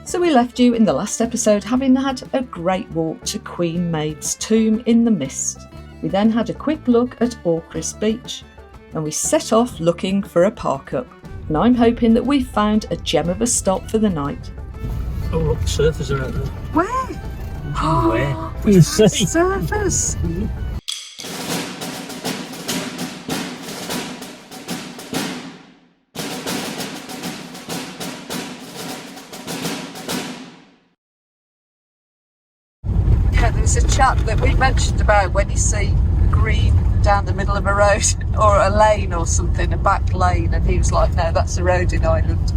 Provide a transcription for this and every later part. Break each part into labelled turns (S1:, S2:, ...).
S1: So we left you in the last episode having had a great walk to Queen Maid's tomb in the mist. We then had a quick look at Orcris Beach and we set off looking for a Parkup. And I'm hoping that we found a gem of a stop for the night.
S2: Oh look, the surfers are out there.
S1: Where?
S2: Where? Can you see?
S1: Surfers! Yeah, there's a chap that we mentioned about when you see green down the middle of a road or a lane or something, a back lane, and he was like, no, that's a road in Ireland.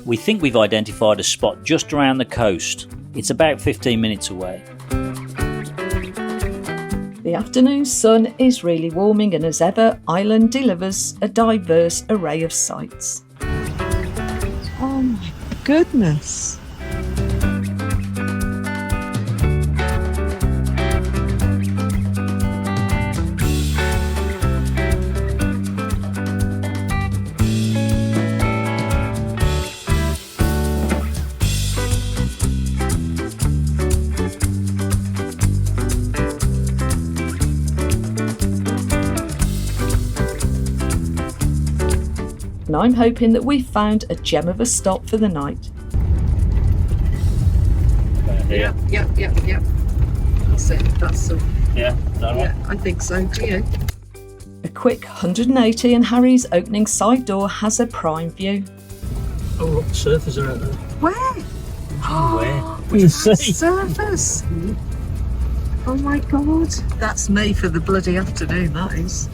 S3: We think we've identified a spot just around the coast. It's about 15 minutes away.
S1: The afternoon sun is really warming, and as ever, Ireland delivers a diverse array of sights. Oh my goodness! And I'm hoping that we've found a gem of a stop for the night.
S2: Yeah.
S1: Yep. That's it. That's all.
S2: Yeah, is that right?
S1: I think so. Do you? A quick 180 and Harry's opening side door has a prime view.
S2: Oh look, the surfers are out there.
S1: Where?
S2: Where? Can you see?
S1: Surfers! Oh my god. That's me for the bloody afternoon, that is.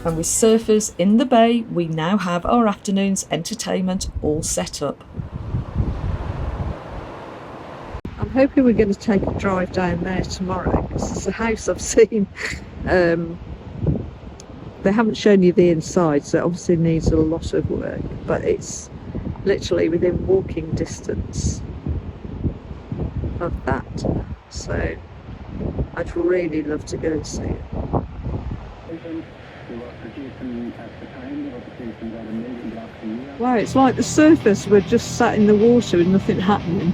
S1: And with surfers in the bay, we now have our afternoon's entertainment all set up. I'm hoping we're going to take a drive down there tomorrow, because it's a house I've seen. They haven't shown you the inside, so it obviously needs a lot of work, but it's literally within walking distance of that. So I'd really love to go and see it. Wow, it's like the surfers were just sat in the water with nothing happening,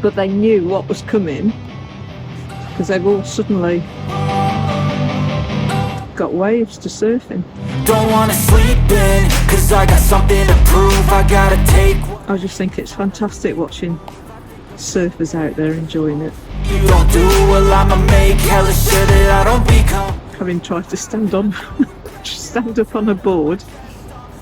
S1: but they knew what was coming because they've all suddenly got waves to surf in.
S4: Don't wanna sleep in, cause I got something to prove. I gotta take.
S1: I just think it's fantastic watching surfers out there enjoying it.
S4: You don't do well, I'ma make hella sure that I don't become.
S1: Having tried to stand up on a board,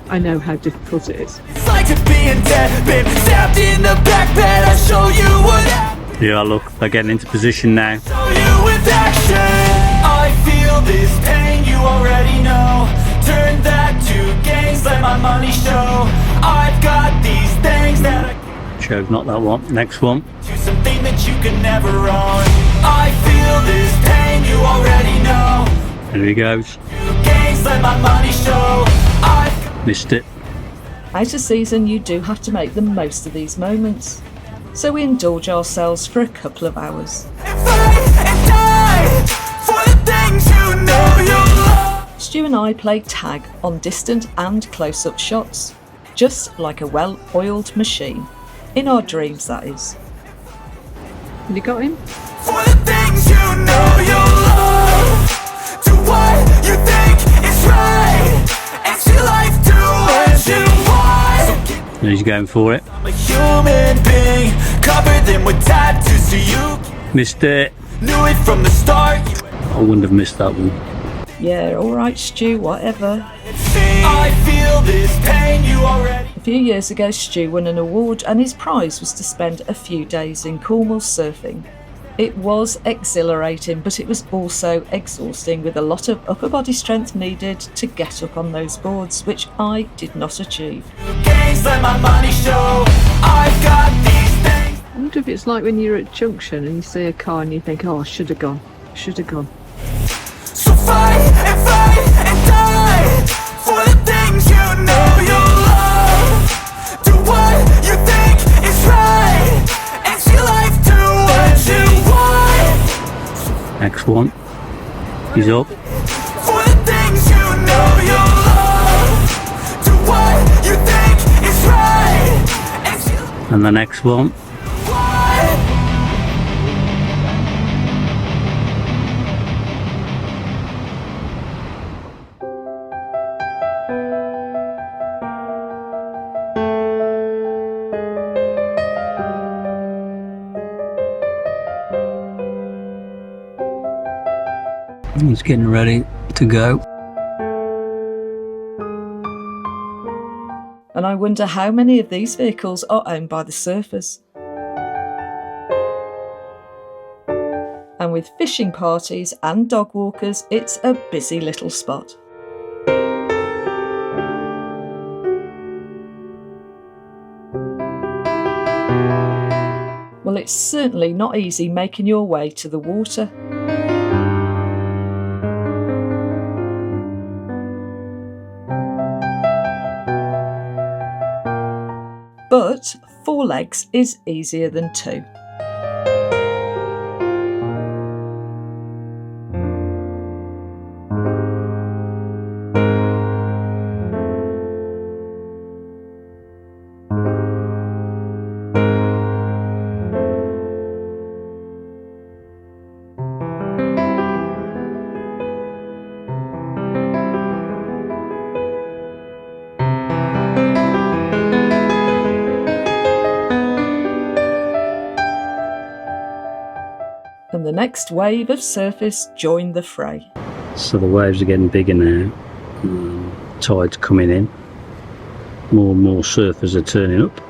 S1: I know how difficult it is.
S4: It's like to being dead, been stabbed in the back bed. I'll show you what.
S2: Yeah, look, they're getting into position now.
S4: Show you with action. I feel this pain, you already know. Turn that to gains, let my money show. I've got these things that I
S2: Chose not that one. Next one.
S4: do something that you can never own. I feel this pain, you already know.
S2: There he goes.
S4: Gains, let my money show.
S2: Missed it.
S1: Out of season, you do have to make the most of these moments. So we indulge ourselves for a couple of hours. Stu and I play tag on distant and close-up shots, just like a well-oiled machine. In our dreams, that is. Have you got him?
S4: For the things you know you love, do what you think is right, and see life do what you want.
S2: And he's going for it.
S4: I'm a human being, covered them with tattoos, so you
S2: Missed it.
S4: knew it from the start.
S2: I wouldn't have missed that one.
S1: Yeah, alright Stu, whatever.
S4: I feel this pain, you already.
S1: A few years ago, Stu won an award and his prize was to spend a few days in Cornwall surfing. It was exhilarating, but it was also exhausting, with a lot of upper body strength needed to get up on those boards, which I did not achieve.
S4: Gains, let my money show. I've got these things.
S1: I wonder if it's like when you're at Junction and you see a car and you think, oh, I should have gone.
S4: So fight and die for the things you know
S2: one is up.
S4: For the things you know you love, do what you think is right,
S2: And the next one. It's getting ready to go.
S1: And I wonder how many of these vehicles are owned by the surfers. And with fishing parties and dog walkers, it's a busy little spot. Well, it's certainly not easy making your way to the water. But 4 legs is easier than 2. And the next wave of surfers joined the fray.
S2: So the waves are getting bigger now. Tide's coming in. More and more surfers are turning up.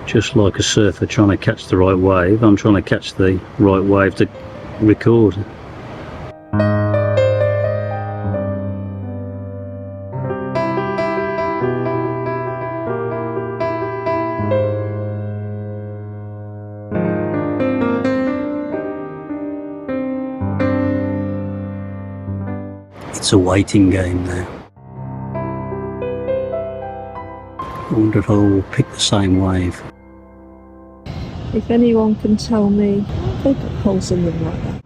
S2: Just like a surfer trying to catch the right wave, I'm trying to catch the right wave to record. It's a waiting game now. I wonder if I'll pick the same wave.
S1: If anyone can tell me, they put holes in them like that.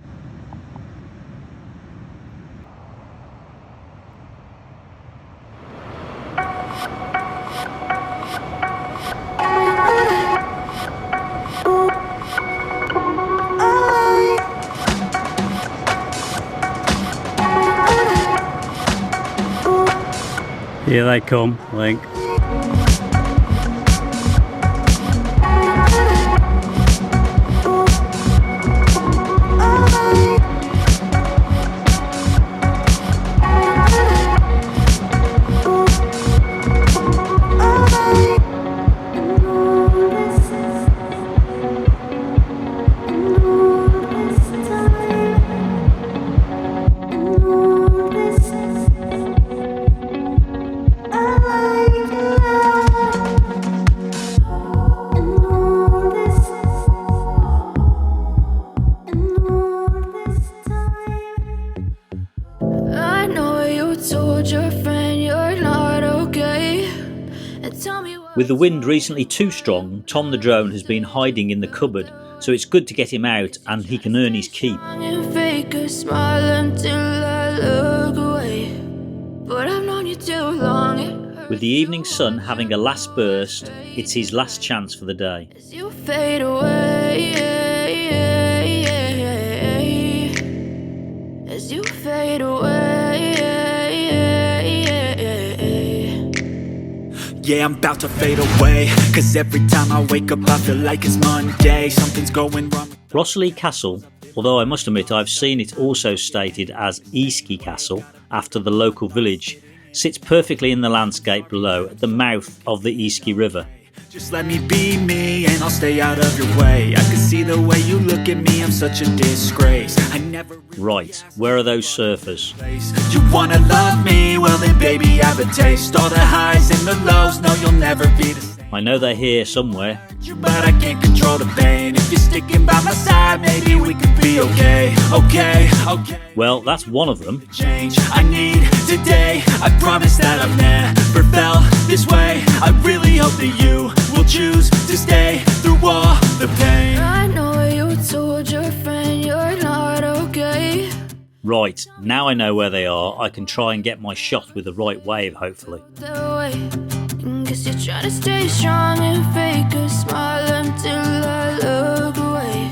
S2: Here they come, I think.
S3: With the wind recently too strong, Tom the drone has been hiding in the cupboard, so it's good to get him out and he can earn his keep. With the evening sun having a last burst, it's his last chance for the day.
S5: As you fade away, as you fade away.
S4: Yeah, I'm about to fade away, cause every time I wake up I feel like it's Monday. Something's going wrong.
S3: Rossley Castle, although I must admit I've seen it also stated as Easky Castle after the local village, sits perfectly in the landscape below at the mouth of the Easky River.
S4: Just let me be me and I'll stay out of your way. I can see the way you look at me, I'm such a disgrace. I never.
S3: Right, where are those surfers?
S4: You wanna love me? Well then baby have a taste. All the highs and the lows, no you'll never be the same.
S3: I know they're here somewhere.
S4: But I can't control the pain. If you're sticking by my side, maybe we could be okay. Okay.
S3: Well, that's one of them.
S4: Change I need today. I promise that I've never felt this way. I really hope that you will choose to stay through all the pain.
S5: I know you told your friend you're not okay.
S3: Right, now I know where they are, I can try and get my shot with the right wave, hopefully.
S5: Guess you're trying to stay strong and fake a smile until I look away.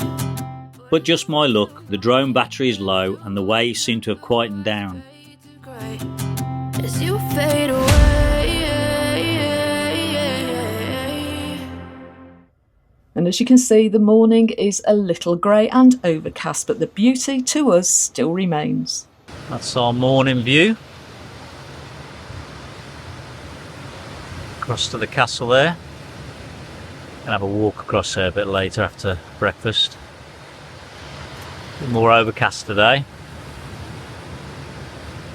S3: But just my luck, the drone battery is low and the waves seem to have quietened down.
S5: As you fade away.
S1: And as you can see, the morning is a little grey and overcast, but the beauty to us still remains.
S3: That's our morning view. Across to the castle there. Gonna have a walk across there a bit later after breakfast. A bit more overcast today.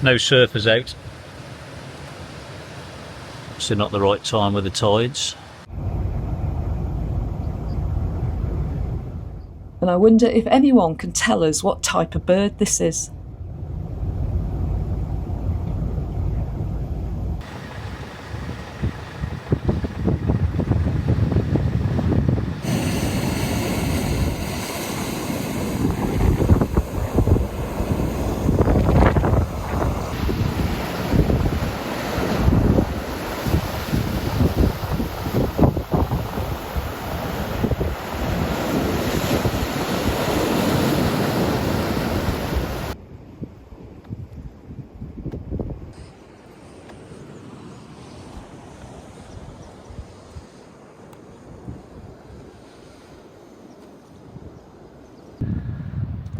S3: No surfers out. Still not the right time with the tides.
S1: And I wonder if anyone can tell us what type of bird this is.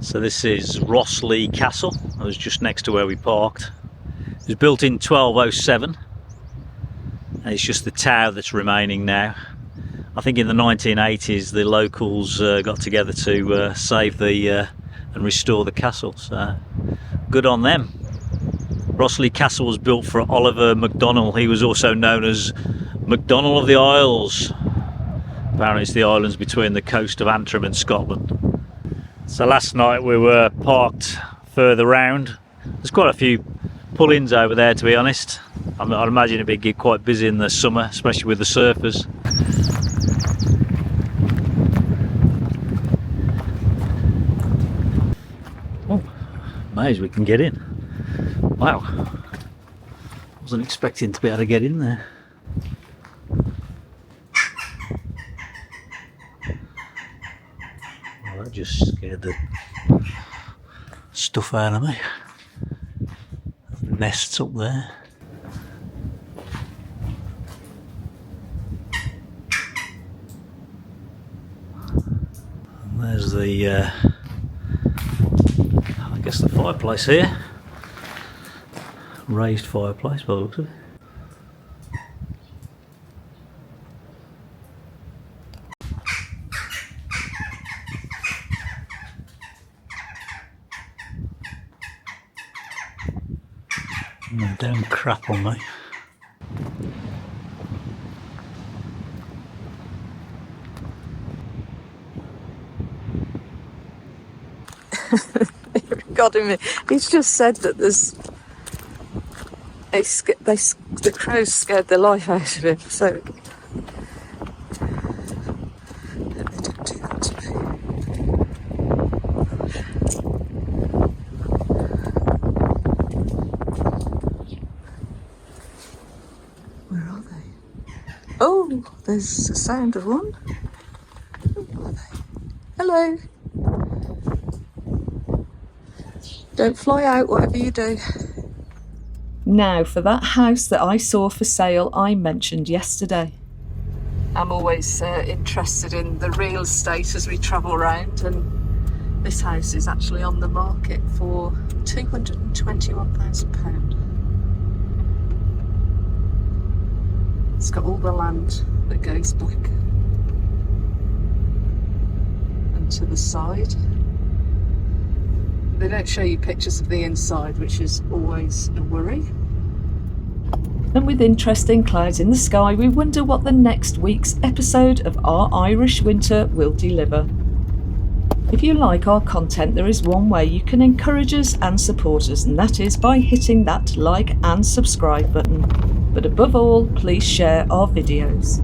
S3: So this is Rossley Castle. I was just next to where we parked. It was built in 1207 and it's just the tower that's remaining now. I think in the 1980s the locals got together to save the and restore the castle, so good on them. Rossley Castle was built for Oliver MacDonald. He was also known as MacDonald of the Isles. Apparently it's the islands between the coast of Antrim and Scotland. So last night we were parked further round. There's quite a few pull-ins over there, to be honest. I'd imagine it'd be quite busy in the summer, especially with the surfers. Oh, amazed we can get in. Wow, wasn't expecting to be able to get in there. That just scared the stuff out of me. Nests up there. And there's the I guess the fireplace here. Raised fireplace by the looks of it. Don't crap on me.
S1: God, he's just said that there's the crows scared the life out of him, so they don't do that to me. Where are they? Oh, there's a sound of one. Where are they? Hello. Don't fly out, whatever you do. Now for that house that I saw for sale I mentioned yesterday. I'm always interested in the real estate as we travel around, and this house is actually on the market for £221,000. It's got all the land that goes back and to the side. They don't show you pictures of the inside, which is always a worry. And with interesting clouds in the sky, we wonder what the next week's episode of Our Irish Winter will deliver. If you like our content, there is one way you can encourage us and support us, and that is by hitting that like and subscribe button. But above all, please share our videos.